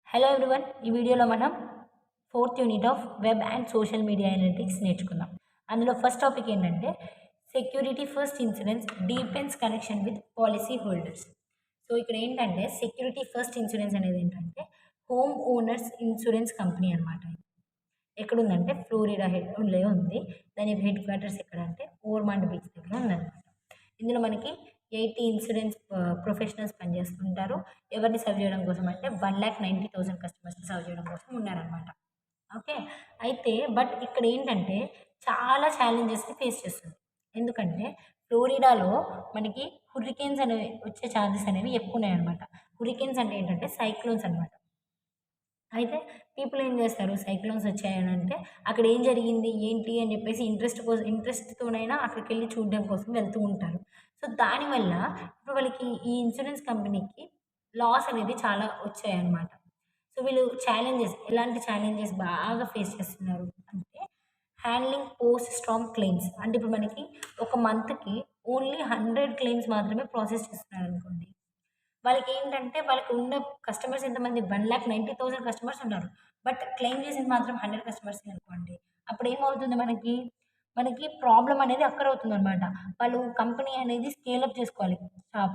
Hello everyone. ఈ వీడియోలో మనం fourth unit of web and social media analytics నేర్చుకుందాం. అందులో ఫస్ట్ టాపిక్ ఏంటంటే security first insurance deepens connection with policy holders. So ఇక్కడ ఏంటంటే సెక్యూరిటీ ఫస్ట్ ఇన్సూరెన్స్ అనేది ఏంటంటే హోమ్ ఓనర్స్ ఇన్సూరెన్స్ కంపెనీ అనమాట. ఎక్కడుందంటే ఫ్లోరిడా హెడ్లో ఉంది. దాని హెడ్ క్వార్టర్స్ ఎక్కడ అంటే ఓర్మాండ్ బీచ్ దగ్గర ఉందన్నమాట. ఇందులో మనకి 80 ఇన్సూరెన్స్ ప్రొఫెషనల్స్ పనిచేస్తుంటారు. ఎవరిని సర్వ్ చేయడం కోసం అంటే 1,90,000 కస్టమర్స్ని సర్వ్ చేయడం కోసం ఉన్నారనమాట. ఓకే. అయితే బట్ ఇక్కడ ఏంటంటే చాలా ఛాలెంజెస్ని ఫేస్ చేస్తుంది. ఎందుకంటే ఫ్లోరిడాలో మనకి హురికేన్స్ అనేవి వచ్చే ఛాన్సెస్ అనేవి ఎక్కువ ఉన్నాయన్నమాట. హురికేన్స్ అంటే ఏంటంటే సైక్లోన్స్ అనమాట. అయితే పీపుల్ ఏం చేస్తారు, సైక్లోన్స్ వచ్చాయనంటే అక్కడ ఏం జరిగింది, ఏంటి అని చెప్పేసి ఇంట్రెస్ట్‌తోనైనా అక్కడికెళ్ళి చూడడం కోసం వెళ్తూ ఉంటారు. సో, దానివల్ల ఇప్పుడు వాళ్ళకి ఈ ఇన్సూరెన్స్ కంపెనీకి లాస్ అనేది చాలా వచ్చాయన్నమాట. సో, వీళ్ళు ఎలాంటి ఛాలెంజెస్ బాగా ఫేస్ చేస్తున్నారు అంటే హ్యాండ్లింగ్ పోస్ట్ స్ట్రాంగ్ క్లెయిమ్స్. అంటే ఇప్పుడు మనకి ఒక మంత్‌కి ఓన్లీ 100 క్లెయిమ్స్ మాత్రమే ప్రాసెస్ చేస్తున్నారనుకోండి. వాళ్ళకేంటంటే వాళ్ళకి ఉన్న కస్టమర్స్ ఎంతమంది 1,90,000 కస్టమర్స్ ఉన్నారు. బట్ క్లెయిమ్ చేసింది మాత్రం 100 కస్టమర్సే అనుకోండి. అప్పుడేమవుతుంది మనకి, మనకి ప్రాబ్లమ్ అనేది అక్కర్ అవుతుందనమాట. వాళ్ళు కంపెనీ అనేది స్కేల్ అప్ చేసుకోవాలి.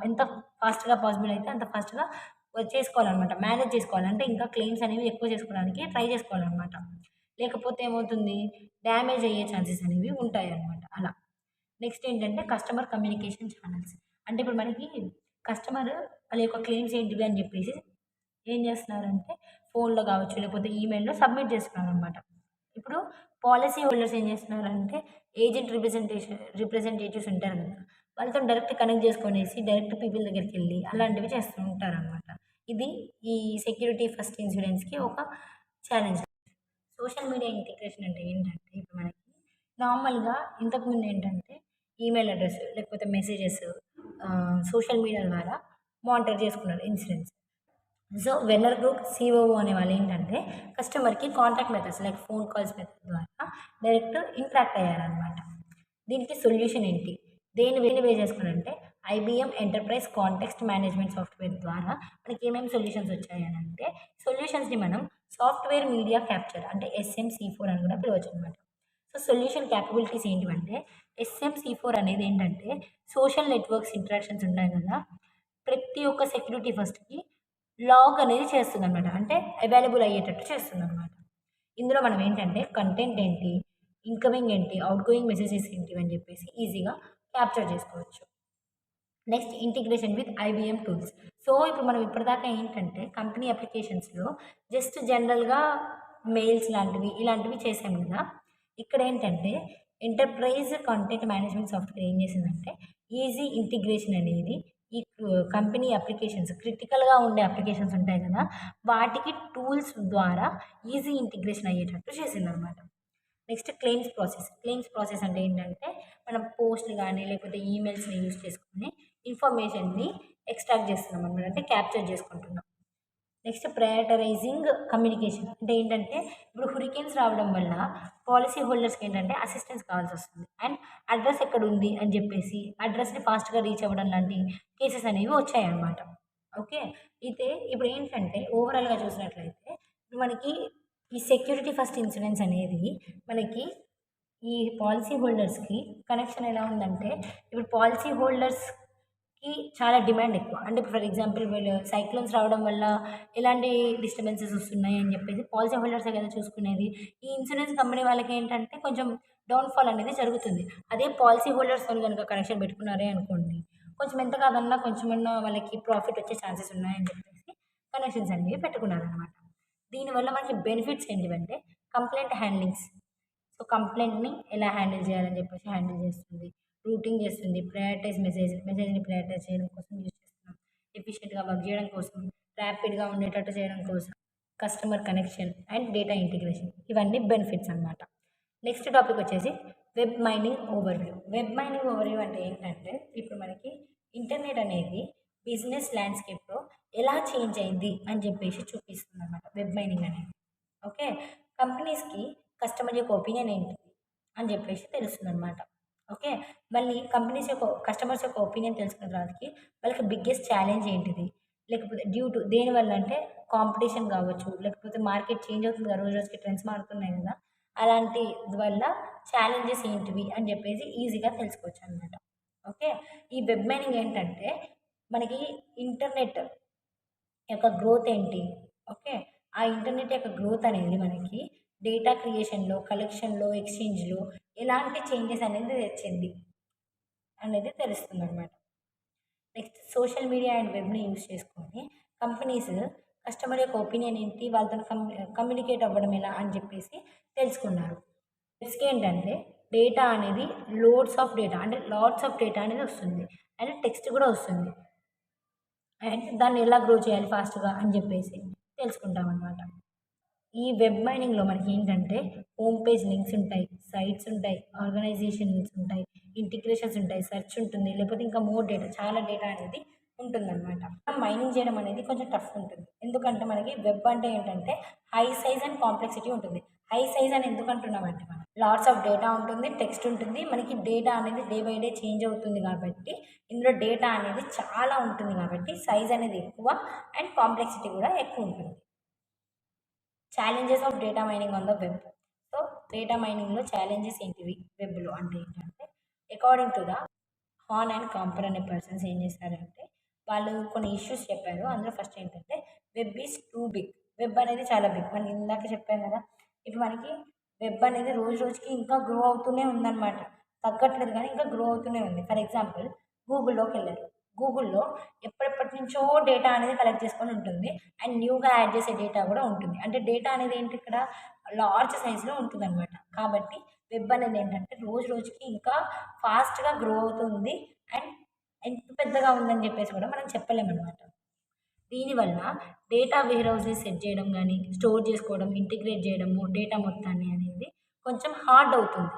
ఎంత ఫాస్ట్‌గా పాసిబుల్ అయితే అంత ఫాస్ట్‌గా చేసుకోవాలనమాట. మేనేజ్ చేసుకోవాలి. అంటే ఇంకా క్లెయిమ్స్ అనేవి ఎక్కువ చేసుకోవడానికి ట్రై చేసుకోవాలనమాట. లేకపోతే ఏమవుతుంది, డ్యామేజ్ అయ్యే ఛాన్సెస్ అనేవి ఉంటాయన్నమాట అలా. నెక్స్ట్ ఏంటంటే కస్టమర్ కమ్యూనికేషన్ ఛానెల్స్. అంటే ఇప్పుడు మనకి కస్టమర్ వాళ్ళ యొక్క క్లెయిమ్స్ ఏంటివి అని చెప్పేసి ఏం చేస్తున్నారంటే ఫోన్‌లో కావచ్చు, లేకపోతే ఈమెయిల్‌లో సబ్మిట్ చేస్తున్నారనమాట. ఇప్పుడు పాలిసీ హోల్డర్స్ ఏం చేస్తున్నారంటే ఏజెంట్ రిప్రజెంటేటివ్స్ ఉంటారు కదా! వాళ్ళతో డైరెక్ట్ కనెక్ట్ చేసుకొనేసి డైరెక్ట్ పీపుల్ దగ్గరికెళ్ళి అలాంటివి చేస్తూ ఉంటారనమాట. ఇది ఈ సెక్యూరిటీ ఫస్ట్ ఇన్సూరెన్స్‌కి ఒక ఛాలెంజ్. సోషల్ మీడియా ఇంటిగ్రేషన్ అంటే ఏంటంటే ఇప్పుడు మనకి నార్మల్‌గా ఇంతకుముందు ఏంటంటే ఈమెయిల్ అడ్రెస్ లేకపోతే మెసేజెస్ సోషల్ మీడియా ద్వారా మానిటర్ చేసుకున్నారు insurance. So, Wenner group COO అనేవాళ్ళు ఏంటంటే కస్టమర్‌కి contact methods like phone calls method ద్వారా డైరెక్ట్ ఇంటరాక్ట్ అయ్యారనమాట. దీనికి సొల్యూషన్ ఏంటి? దేన్ని బేస్ చేసుకొనంటే IBM enterprise context management software ద్వారా మనకి ఏమేమి సొల్యూషన్స్ వచ్చాయనంటే సొల్యూషన్స్‌ని మనం సాఫ్ట్‌వేర్ మీడియా క్యాప్చర్ అంటే ఎస్ఎంసీ4 అని కూడా పిలవచ్చనమాట. సో, సొల్యూషన్ క్యాపబిలిటీస్ ఏంటివంటే ఎస్ఎంసీ4 అనేది ఏంటంటే సోషల్ నెట్వర్క్స్ ఇంటరాక్షన్స్ ఉన్నాయి కదా! ప్రతి ఒక్క సెక్యూరిటీ ఫస్ట్‌కి లాగ్ అనేది చేస్తుందనమాట. అంటే అవైలబుల్ అయ్యేటట్టు చేస్తుందనమాట. ఇందులో మనం ఏంటంటే కంటెంట్ ఏంటి, ఇన్‌కమింగ్ ఏంటి, ఔట్‌గోయింగ్ మెసేజెస్ ఏంటివి అని చెప్పేసి ఈజీగా క్యాప్చర్ చేసుకోవచ్చు. Next integration with IBM tools. So, ఇప్పుడు మనం ఇప్పటిదాకా ఏంటంటే కంపెనీ అప్లికేషన్స్‌లో జస్ట్ జనరల్‌గా మెయిల్స్ లాంటివి, ఇలాంటివి చేసాం కదా! ఇక్కడేంటంటే ఎంటర్ప్రైజ్ కంటెంట్ మేనేజ్మెంట్ సాఫ్ట్‌వేర్ ఏం చేసిందంటే ఈజీ ఇంటిగ్రేషన్ అనేది ఈ కంపెనీ అప్లికేషన్స్ క్రిటికల్‌గా ఉండే అప్లికేషన్స్ ఉంటాయి కదా! వాటికి టూల్స్ ద్వారా ఈజీ ఇంటిగ్రేషన్ అయ్యేటట్టు చేసిందనమాట. నెక్స్ట్ క్లెయిమ్స్ ప్రాసెస్ అంటే ఏంటంటే మనం పోస్ట్‌లు గాని, లేకపోతే ఈమెయిల్స్‌ని యూజ్ చేసుకొని ఇన్ఫర్మేషన్‌ని ఎక్స్ట్రాక్ట్ చేస్తున్నామనమాట. అంటే క్యాప్చర్ చేసుకుంటున్నాం. నెక్స్ట్ ప్రయారిటైజింగ్ కమ్యూనికేషన్ అంటే ఏంటంటే ఇప్పుడు హురికేన్స్ రావడం వల్ల పాలిసీ హోల్డర్స్‌కి ఏంటంటే అసిస్టెన్స్ కావాల్సొస్తుంది. అండ్ అడ్రెస్ ఎక్కడుంది అని చెప్పేసి అడ్రెస్‌ని ఫాస్ట్‌గా రీచ్ అవ్వడం లాంటి కేసెస్ అనేవి వచ్చాయన్నమాట. ఓకే. అయితే ఇప్పుడు ఏంటంటే ఓవరాల్‌గా చూసినట్లయితే ఇప్పుడు మనకి ఈ సెక్యూరిటీ ఫస్ట్ ఇన్సూరెన్స్ అనేది మనకి ఈ పాలిసీ హోల్డర్స్‌కి కనెక్షన్ ఎలా ఉందంటే ఇప్పుడు పాలిసీ హోల్డర్స్‌కి చాలా డిమాండ్ ఎక్కువ. అంటే ఫర్ ఎగ్జాంపుల్ వీళ్ళు సైక్లోన్స్ రావడం వల్ల ఎలాంటి డిస్టర్బెన్సెస్ వస్తున్నాయి అని చెప్పేసి పాలిసీ హోల్డర్సే కదా చూసుకునేది. ఈ ఇన్సూరెన్స్ కంపెనీ వాళ్ళకేంటంటే కొంచెం డౌన్‌ఫాల్ అనేది జరుగుతుంది. అదే పాలిసీ హోల్డర్స్‌తోని గనుక కనెక్షన్ పెట్టుకున్నారే అనుకోండి, కొంచెం ఎంత కాదన్నా కొంచెమన్నా వాళ్ళకి ప్రాఫిట్ వచ్చే ఛాన్సెస్ ఉన్నాయని చెప్పేసి కనెక్షన్స్ అనేవి పెట్టుకున్నారనమాట. దీనివల్ల మనకి బెనిఫిట్స్ ఏంటివంటే కంప్లెయింట్ హ్యాండ్లింగ్స్. సో, కంప్లెయింట్‌ని ఎలా హ్యాండిల్ చేయాలని చెప్పేసి హ్యాండిల్ చేస్తుంది. రూటింగ్ చేస్తుంది. మెసేజ్‌ని ప్రయారిటైజ్ చేయడం కోసం యూజ్ చేస్తున్నాం. ఎఫిషియెంట్‌గా వర్క్ చేయడం కోసం, ర్యాపిడ్‌గా ఉండేటట్టు చేయడం కోసం, customer connection and data integration ఇవన్నీ బెనిఫిట్స్ అనమాట. నెక్స్ట్ టాపిక్ వచ్చేసి web mining overview. Web mining overview అంటే ఏంటంటే ఇప్పుడు మనకి ఇంటర్నెట్ అనేది బిజినెస్ ల్యాండ్‌స్కేప్‌లో ఎలా చేంజ్ అయింది అని చెప్పేసి చూపిస్తుందనమాట వెబ్ మైనింగ్ అనేది. ఓకే. కంపెనీస్‌కి కస్టమర్ యొక్క ఒపీనియన్ ఏంటిది అని చెప్పేసి తెలుస్తుందనమాట. ఓకే. మళ్ళీ కస్టమర్స్ యొక్క ఒపీనియన్ తెలుసుకున్న తర్వాతకి వాళ్ళకి బిగ్గెస్ట్ ఛాలెంజ్ ఏంటిది? లేకపోతే డ్యూ టు దేనివల్ల అంటే కాంపిటీషన్ కావచ్చు, లేకపోతే మార్కెట్ చేంజ్ అవుతుంది కదా! రోజు రోజుకి ట్రెండ్స్ మారుతున్నాయి కదా! అలాంటి వల్ల ఛాలెంజెస్ ఏంటివి అని చెప్పేసి ఈజీగా తెలుసుకోవచ్చనమాట. ఓకే. ఈ వెబ్ మైనింగ్ ఏంటంటే మనకి ఇంటర్నెట్ యొక్క గ్రోత్ ఏంటి? ఓకే. ఆ ఇంటర్నెట్ యొక్క గ్రోత్ అనేది మనకి డేటా క్రియేషన్‌లో, కలెక్షన్‌లో, ఎక్స్‌చేంజ్‌లో ఎలాంటి చేంజెస్ అనేది తెచ్చింది అనేది తెలుస్తుందనమాట. నెక్స్ట్ సోషల్ మీడియా అండ్ వెబ్‌ని యూజ్ చేసుకొని కంపెనీస్ కస్టమర్ యొక్క ఒపీనియన్ ఏంటి? వాళ్ళతోని కమ్యూనికేట్ అవ్వడం ఎలా అని చెప్పేసి తెలుసుకున్నారు. నెక్స్ట్ ఏంటంటే డేటా అనేది లాట్స్ ఆఫ్ డేటా అనేది వస్తుంది. అండ్ టెక్స్ట్ కూడా వస్తుంది. అండ్ దాన్ని ఎలా గ్రో చేయాలి ఫాస్ట్‌గా అని చెప్పేసి తెలుసుకుంటామనమాట. ఈ వెబ్ మైనింగ్‌లో మనకేంటంటే హోమ్ పేజ్ లింక్స్ ఉంటాయి, సైట్స్ ఉంటాయి, ఆర్గనైజేషన్స్ ఉంటాయి, ఇంటిగ్రేషన్స్ ఉంటాయి, సెర్చ్ ఉంటుంది. లేకపోతే ఇంకా మోర్ డేటా చాలా డేటా అనేది ఉంటుందనమాట. మైనింగ్ చేయడం అనేది కొంచెం టఫ్ ఉంటుంది. ఎందుకంటే మనకి వెబ్ అంటే ఏంటంటే హై సైజ్ అండ్ కాంప్లెక్సిటీ ఉంటుంది. హై సైజ్ అని ఎందుకు అంటున్నామంటే మనం లాట్స్ ఆఫ్ డేటా ఉంటుంది, టెక్స్ట్ ఉంటుంది. మనకి డేటా అనేది డే బై డే చేంజ్ అవుతుంది కాబట్టి ఇందులో డేటా అనేది చాలా ఉంటుంది కాబట్టి సైజ్ అనేది ఎక్కువ అండ్ కాంప్లెక్సిటీ కూడా ఎక్కువ ఉంటుంది. Challenges of data mining on the web. So data మైనింగ్లో ఛాలెంజెస్ ఏంటివి వెబ్లో అంటే ఏంటంటే according to the Han and Kamber అనే పర్సన్స్ ఏం చేశారంటే వాళ్ళు కొన్ని ఇష్యూస్ చెప్పారు. అందులో ఫస్ట్ ఏంటంటే web is too big. Web అనేది చాలా బిగ్. మనం ఇందాక చెప్పాను కదా, ఇప్పుడు మనకి వెబ్ అనేది రోజు రోజుకి ఇంకా గ్రో అవుతూనే ఉందన్నమాట. తగ్గట్లేదు కానీ ఇంకా గ్రో అవుతూనే ఉంది. ఫర్ ఎగ్జాంపుల్ గూగుల్లోకి వెళ్ళారు. గూగుల్‌లో ఎప్పటి నుంచో డేటా అనేది కలెక్ట్ చేసుకొని ఉంటుంది. అండ్ న్యూగా యాడ్ చేసే డేటా కూడా ఉంటుంది. అంటే డేటా అనేది ఏంటి ఇక్కడ లార్జ్ సైజ్‌లో ఉంటుందన్నమాట. కాబట్టి వెబ్ అనేది ఏంటంటే రోజు రోజుకి ఇంకా ఫాస్ట్‌గా గ్రో అవుతుంది. అండ్ ఎంత పెద్దగా ఉందని చెప్పేసి కూడా మనం చెప్పలేమనమాట. దీనివల్ల డేటా వేర్ హౌస్‌ని సెట్ చేయడం గానీ, స్టోర్ చేసుకోవడం, ఇంటిగ్రేట్ చేయడము, డేటా మొత్తాన్ని అనేది కొంచెం హార్డ్ అవుతుంది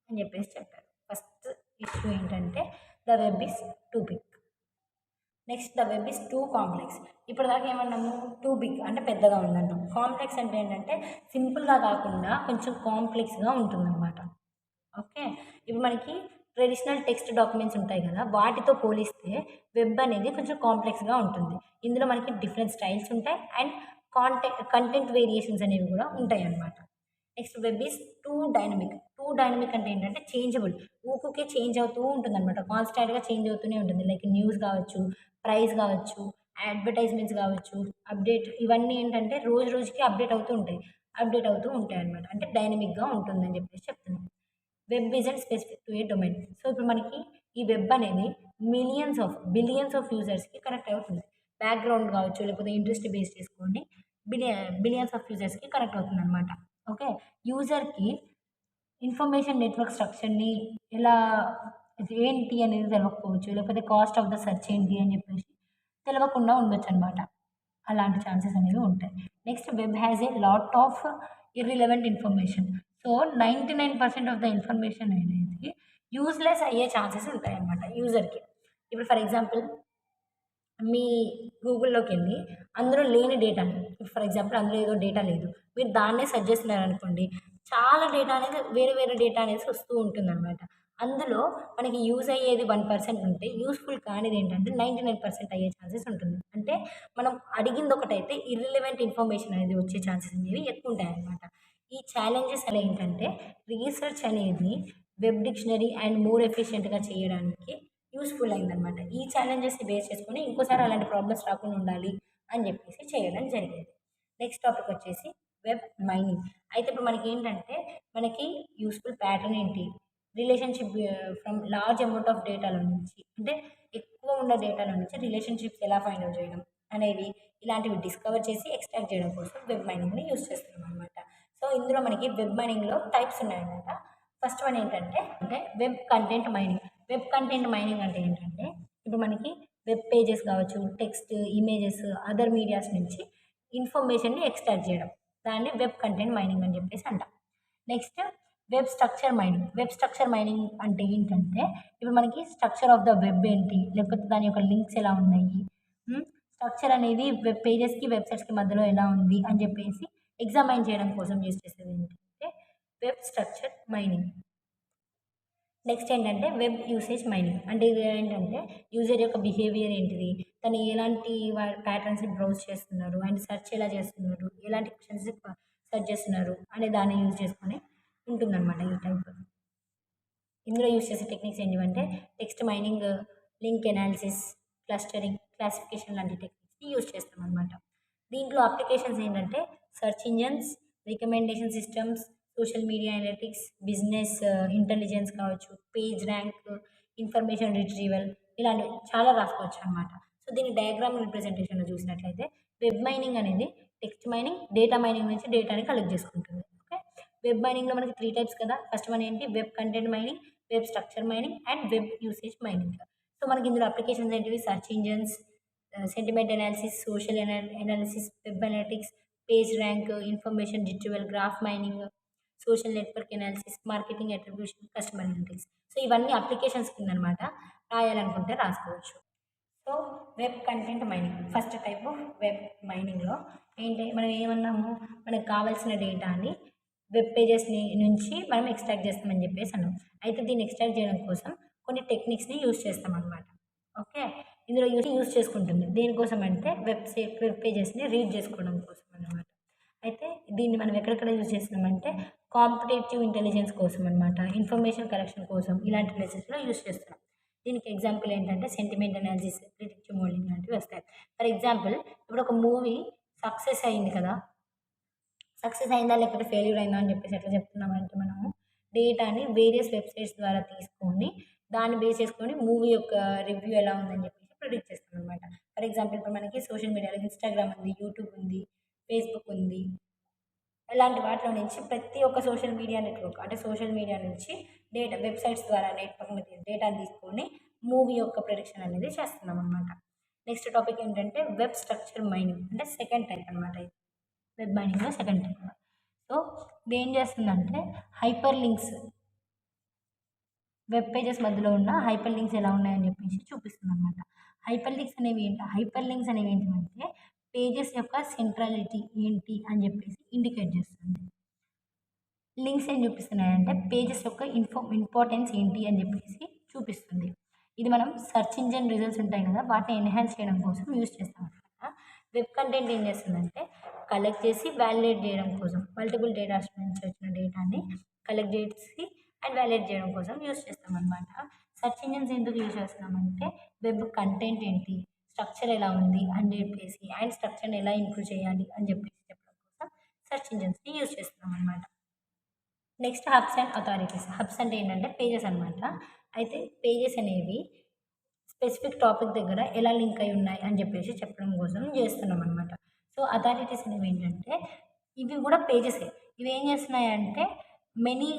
అని చెప్పేసి చెప్పారు. ఫస్ట్ ఇష్యూ ఏంటంటే the web is too big. Next the web is too complex. ఇప్పటిదాకా ఏమన్నాము? టూ బిగ్ అంటే పెద్దగా ఉందన్నాం. కాంప్లెక్స్ అంటే ఏంటంటే సింపుల్‌గా కాకుండా కొంచెం కాంప్లెక్స్‌గా ఉంటుందన్నమాట. ఓకే. ఇప్పుడు మనకి ట్రెడిషనల్ టెక్స్ట్ డాక్యుమెంట్స్ ఉంటాయి కదా! వాటితో పోలిస్తే వెబ్ అనేది కొంచెం కాంప్లెక్స్‌గా ఉంటుంది. ఇందులో మనకి డిఫరెంట్ స్టైల్స్ ఉంటాయి. అండ్ కంటెంట్ వేరియేషన్స్ అనేవి కూడా ఉంటాయన్నమాట. Next web is two dynamic. Two dynamic అంటే ఏంటంటే చేంజబుల్. ఊకూకే చేంజ్ అవుతూ ఉంటుందన్నమాట. కాన్స్టాంట్‌గా చేంజ్ అవుతూనే ఉంటుంది. లైక్ న్యూస్ కావచ్చు, ప్రైస్ కావచ్చు, అడ్వర్టైజ్మెంట్స్ కావచ్చు, అప్డేట్ ఇవన్నీ ఏంటంటే రోజు రోజుకి అప్డేట్ అవుతూ ఉంటాయన్నమాట. అంటే డైనమిక్‌గా ఉంటుందని చెప్పేసి చెప్తున్నాను. Web isn't specific to A domain. So ఇప్పుడు మనకి ఈ వెబ్ అనేది బిలియన్స్ ఆఫ్ యూజర్స్‌కి కనెక్ట్ అవుతుంది. బ్యాక్‌గ్రౌండ్ కావచ్చు, లేకపోతే ఇంట్రెస్ట్ బేస్ చేసుకోండి బిలియన్స్ ఆఫ్ యూజర్స్‌కి కనెక్ట్ అవుతుందనమాట. ఓకే. యూజర్‌కి ఇన్ఫర్మేషన్ నెట్వర్క్ స్ట్రక్చర్‌ని ఎలా ఏంటి అనేది తెలవకపోవచ్చు. లేకపోతే కాస్ట్ ఆఫ్ ద సెర్చ్ ఏంటి అని చెప్పేసి తెలవకుండా ఉండొచ్చనమాట. అలాంటి ఛాన్సెస్ అనేవి ఉంటాయి. Next web has a lot of irrelevant information. So 99% of the information అనేది యూజ్‌లెస్ అయ్యే ఛాన్సెస్ ఉంటాయన్నమాట యూజర్‌కి. ఇప్పుడు ఫర్ ఎగ్జాంపుల్ మీ గూగుల్‌లోకెళ్ళి అందులో లేని డేటాని ఫర్ ఎగ్జాంపుల్ అందులో ఏదో డేటా లేదు. మీరు దాన్నే సెర్చ్ చేస్తున్నారనుకోండి, చాలా డేటా అనేది వేరే వేరే డేటా అనేసి వస్తూ ఉంటుందనమాట. అందులో మనకి యూజ్ అయ్యేది 1% ఉంటే, యూజ్‌ఫుల్ కానిది ఏంటంటే 99% అయ్యే ఛాన్సెస్ ఉంటుంది. అంటే మనం అడిగింది ఒకటైతే ఇర్రిలెవెంట్ ఇన్ఫర్మేషన్ అనేది వచ్చే ఛాన్సెస్ అనేవి ఎక్కువుంటాయన్నమాట. ఈ ఛాలెంజెస్ అనేవి ఏంటంటే రీసెర్చ్ అనేది వెబ్ డిక్షనరీ అండ్ మోర్ ఎఫిషియెంట్‌గా చేయడానికి యూజ్‌ఫుల్ అయిందనమాట. ఈ ఛాలెంజెస్‌ని బేస్ చేసుకొని ఇంకోసారి అలాంటి ప్రాబ్లమ్స్ రాకుండా ఉండాలి అని చెప్పేసి చేయడం జరిగేది. నెక్స్ట్ టాపిక్ వచ్చేసి వెబ్ మైనింగ్. అయితే ఇప్పుడు మనకేంటంటే మనకి యూజ్‌ఫుల్ ప్యాటర్న్ ఏంటి? Relationship from large amount of డేటాలో నుంచి అంటే ఎక్కువ ఉన్న డేటాలో నుంచి రిలేషన్‌షిప్స్ ఎలా ఫైండ్ ఔట్ చేయడం అనేవి ఇలాంటివి డిస్కవర్ చేసి ఎక్స్ట్రాక్ట్ చేయడం కోసం వెబ్ మైనింగ్‌ని యూజ్ చేస్తున్నామనమాట. సో ఇందులో మనకి వెబ్ మైనింగ్‌లో టైప్స్ ఉన్నాయన్నమాట. ఫస్ట్ వన్ ఏంటంటే web content mining. Web content mining అంటే ఏంటంటే ఇప్పుడు మనకి వెబ్ పేజెస్ కావచ్చు, టెక్స్ట్, ఇమేజెస్, అదర్ మీడియాస్ నుంచి ఇన్ఫర్మేషన్‌ని ఎక్స్ట్రాక్ట్ చేయడం. దాన్ని వెబ్ కంటెంట్ మైనింగ్ అని చెప్పేసి అంటాం. Next web structure mining. Web structure mining అంటే ఏంటంటే ఇప్పుడు మనకి స్ట్రక్చర్ ఆఫ్ ద వెబ్ ఏంటి? లేకపోతే దాని యొక్క లింక్స్ ఎలా ఉన్నాయి? స్ట్రక్చర్ అనేది వెబ్ పేజెస్‌కి, వెబ్‌సైట్స్‌కి మధ్యలో ఎలా ఉంది అని చెప్పేసి ఎగ్జామైన్ చేయడం కోసం యూజ్ చేసేది ఏంటంటే వెబ్ స్ట్రక్చర్ మైనింగ్. నెక్స్ట్ ఏంటంటే వెబ్ యూసేజ్ మైనింగ్. అంటే ఇది ఏంటంటే యూజర్ యొక్క బిహేవియర్ ఏంటిది? తను ఎలాంటి ప్యాటర్న్స్‌ని బ్రౌజ్ చేస్తున్నారు? అండ్ సెర్చ్ ఎలా చేస్తున్నారు? ఎలాంటి క్వెషన్స్ సెర్చ్ చేస్తున్నారు? అనే దాన్ని యూజ్ చేసుకొని ఉంటుందన్నమాట ఈ టైప్. ఇందులో యూజ్ చేసే టెక్నిక్స్ ఏంటివంటే text mining, link analysis, clustering, classification లాంటి టెక్నిక్స్‌ని యూజ్ చేస్తామన్నమాట. దీంట్లో అప్లికేషన్స్ ఏంటంటే search engines, recommendation systems, social media analytics, business intelligence కావచ్చు, పేజ్ ర్యాంక్, ఇన్ఫర్మేషన్ రిట్రీవల్ ఇలాంటివి చాలా రాసుకోవచ్చు అనమాట. సో దీని డయాగ్రామ్ రిప్రజెంటేషన్‌లో చూసినట్లయితే వెబ్ మైనింగ్ అనేది టెక్స్ట్ మైనింగ్, డేటా మైనింగ్ నుంచి డేటాని కలెక్ట్ చేసుకుంటుంది. ఓకే. వెబ్ మైనింగ్‌లో మనకి 3 టైప్స్ కదా! ఫస్ట్ వన్ ఏంటి web content mining, web structure mining and web usage mining. So మనకి ఇందులో అప్లికేషన్స్ ఏంటివి search engines, sentiment analysis, social analysis, web analytics, page rank, information retrieval, graph mining, social network analysis, marketing attribution, customer analytics. So ఇవన్నీ applications కిందనమాట. రాయాలనుకుంటే రాసుకోవచ్చు. So web content mining first type of web మైనింగ్‌లో ఏంటి మనం ఏమన్నాము మనకు కావాల్సిన డేటాని వెబ్ పేజెస్‌ని నుంచి మనం ఎక్స్ట్రాక్ట్ చేస్తామని చెప్పేసి అన్నాం. అయితే దీన్ని ఎక్స్ట్రాక్ట్ చేయడం కోసం కొన్ని టెక్నిక్స్‌ని యూజ్ చేస్తామన్నమాట. ఓకే. ఇందులో యూజ్ చేసుకుంటుంది. దేనికోసం అంటే వెబ్ పేజెస్‌ని రీడ్ చేసుకోవడం కోసం అన్నమాట. అయితే దీన్ని మనం ఎక్కడెక్కడ యూజ్ చేస్తున్నామంటే కాంపిటేటివ్ ఇంటెలిజెన్స్ కోసం అనమాట. ఇన్ఫర్మేషన్ కలెక్షన్ కోసం ఇలాంటి ప్లేసెస్‌లో యూజ్ చేస్తున్నాం. దీనికి ఎగ్జాంపుల్ ఏంటంటే సెంటిమెంట్ అనాలిసిస్, ప్రిడిక్టివ్ మోడలింగ్ లాంటివి వస్తాయి. ఫర్ ఎగ్జాంపుల్ ఇప్పుడు ఒక మూవీ సక్సెస్ అయింది కదా! సక్సెస్ అయిందా లేకపోతే ఫెయిల్యూర్ అయిందా అని చెప్పేసి ఎట్లా చెప్తున్నామంటే మనము డేటాని వేరియస్ వెబ్‌సైట్స్ ద్వారా తీసుకొని దాన్ని బేస్ చేసుకొని మూవీ యొక్క రివ్యూ ఎలా ఉందని చెప్పేసి ప్రిడిక్ట్ చేస్తామనమాట. ఫర్ ఎగ్జాంపుల్ ఇప్పుడు మనకి సోషల్ మీడియాలో ఇన్‌స్టాగ్రామ్ ఉంది, యూట్యూబ్ ఉంది, ఫేస్‌బుక్ ఉంది. ఇలాంటి వాటిలో నుంచి ప్రతి ఒక్క సోషల్ మీడియా నెట్వర్క్ అంటే సోషల్ మీడియా నుంచి వెబ్‌సైట్స్ ద్వారా నెట్వర్క్ డేటాని తీసుకొని మూవీ యొక్క ప్రిడిక్షన్ అనేది చేస్తున్నామనమాట. నెక్స్ట్ టాపిక్ ఏంటంటే వెబ్ స్ట్రక్చర్ మైనింగ్ అంటే సెకండ్ టైప్ అనమాట ఇది. వెబ్ మైనింగ్‌లో సెకండ్ టైప్. సో ఇదేం చేస్తుందంటే హైపర్ లింక్స్ వెబ్ పేజెస్ మధ్యలో ఉన్న హైపర్ లింక్స్ ఎలా ఉన్నాయని చెప్పేసి చూపిస్తుందనమాట. హైపర్ లింక్స్ అనేవి ఏంటంటే పేజెస్ యొక్క సెంట్రాలిటీ ఏంటి అని చెప్పేసి ఇండికేట్ చేస్తుంది. లింక్స్ ఏం చూపిస్తున్నాయంటే పేజెస్ యొక్క ఇంపార్టెన్స్ ఏంటి అని చెప్పేసి చూపిస్తుంది. ఇది మనం సెర్చ్ ఇంజిన్ రిజల్ట్స్ ఉంటాయి కదా! వాటిని ఎన్హాన్స్ చేయడం కోసం యూజ్ చేస్తామనమాట. వెబ్ కంటెంట్ ఏం చేస్తుందంటే కలెక్ట్ చేసి వాలిడేట్ చేయడం కోసం మల్టిపుల్ డేటా నుంచి వచ్చిన డేటాని కలెక్ట్ చేసి అండ్ వాలిడేట్ చేయడం కోసం యూజ్ చేస్తామన్నమాట. సెర్చ్ ఇంజిన్స్ ఎందుకు యూజ్ చేస్తున్నామంటే వెబ్ కంటెంట్ ఏంటి, స్ట్రక్చర్ ఎలా ఉంది అని చెప్పేసి అండ్ స్ట్రక్చర్ని ఎలా ఇంప్రూవ్ చేయాలి అని చెప్పేసి చెప్పడం కోసం సెర్చ్ ఇంజిన్స్ని యూజ్ చేస్తున్నామన్నమాట. Next hubs and authorities. Hubs అంటే ఏంటంటే పేజెస్ అనమాట. అయితే పేజెస్ అనేవి స్పెసిఫిక్ టాపిక్ దగ్గర ఎలా లింక్ అయి ఉన్నాయి అని చెప్పేసి చెప్పడం కోసం చేస్తున్నాం అనమాట. సో అథారిటీస్ అనేవి ఏంటంటే ఇవి కూడా పేజెసే. ఇవి ఏం చేస్తున్నాయంటే మెనీ